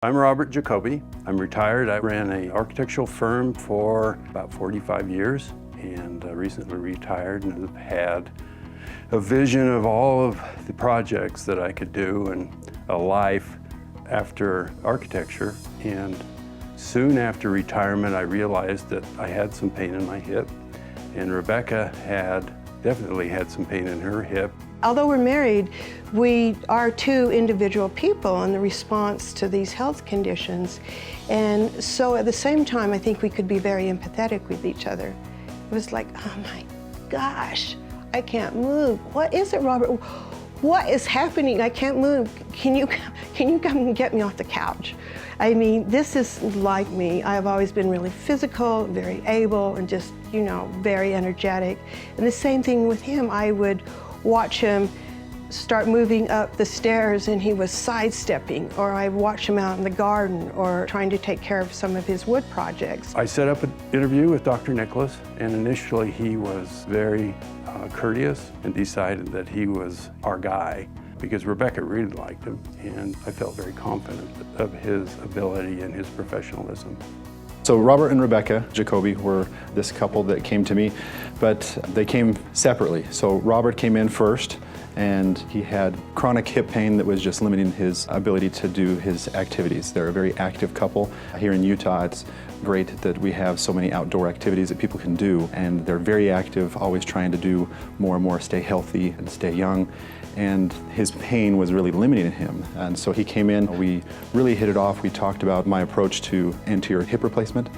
I'm Robert Jacoby. I'm retired. I ran an architectural firm for about 45 years and recently retired and have had a vision of all of the projects that I could do and a life after architecture. And soon after retirement, I realized that I had some pain in my hip, and Rebecca definitely had some pain in her hip. Although we're married, we are two individual people in the response to these health conditions. And so at the same time, I think we could be very empathetic with each other. It was like, oh my gosh, I can't move. What is it, Robert? What is happening? I can't move. Can you come and get me off the couch? I mean, this is like me. I've always been really physical, very able, and just, very energetic. And the same thing with him. I would watch him start moving up the stairs and he was sidestepping, or I'd watch him out in the garden or trying to take care of some of his wood projects. I set up an interview with Dr. Nicholas, and initially he was very courteous and decided that he was our guy because Rebecca really liked him, and I felt very confident of his ability and his professionalism. So Robert and Rebecca Jacoby were this couple that came to me, but they came separately. So Robert came in first, and he had chronic hip pain that was just limiting his ability to do his activities. They're a very active couple. Here in Utah, it's great that we have so many outdoor activities that people can do, and they're very active, always trying to do more and more, stay healthy and stay young. And his pain was really limiting him. And so he came in, we really hit it off. We talked about my approach to anterior hip replacement,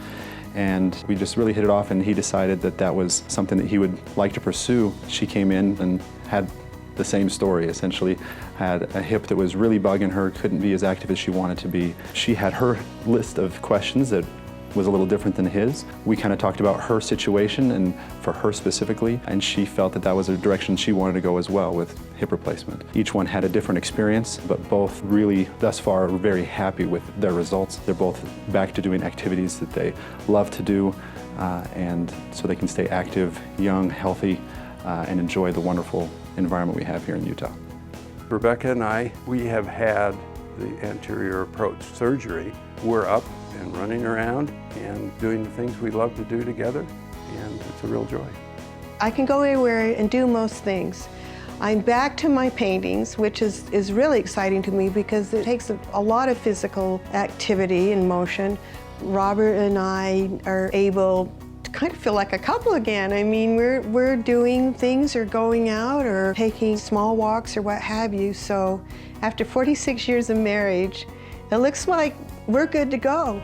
and we just really hit it off, and he decided that that was something that he would like to pursue. She came in and had the same story, essentially. Had a hip that was really bugging her, couldn't be as active as she wanted to be. She had her list of questions that was a little different than his. We kind of talked about her situation and for her specifically, and she felt that that was a direction she wanted to go as well with hip replacement. Each one had a different experience, but both really, thus far, are very happy with their results. They're both back to doing activities that they love to do, and so they can stay active, young, healthy, and enjoy the wonderful environment we have here in Utah. Rebecca and I, we have had the anterior approach surgery. We're up and running around and doing the things we love to do together, and it's a real joy. I can go anywhere and do most things. I'm back to my paintings, which is really exciting to me because it takes a lot of physical activity and motion. Robert and I are able to kind of feel like a couple again. I mean, we're doing things or going out or taking small walks or what have you. So after 46 years of marriage, it looks like we're good to go.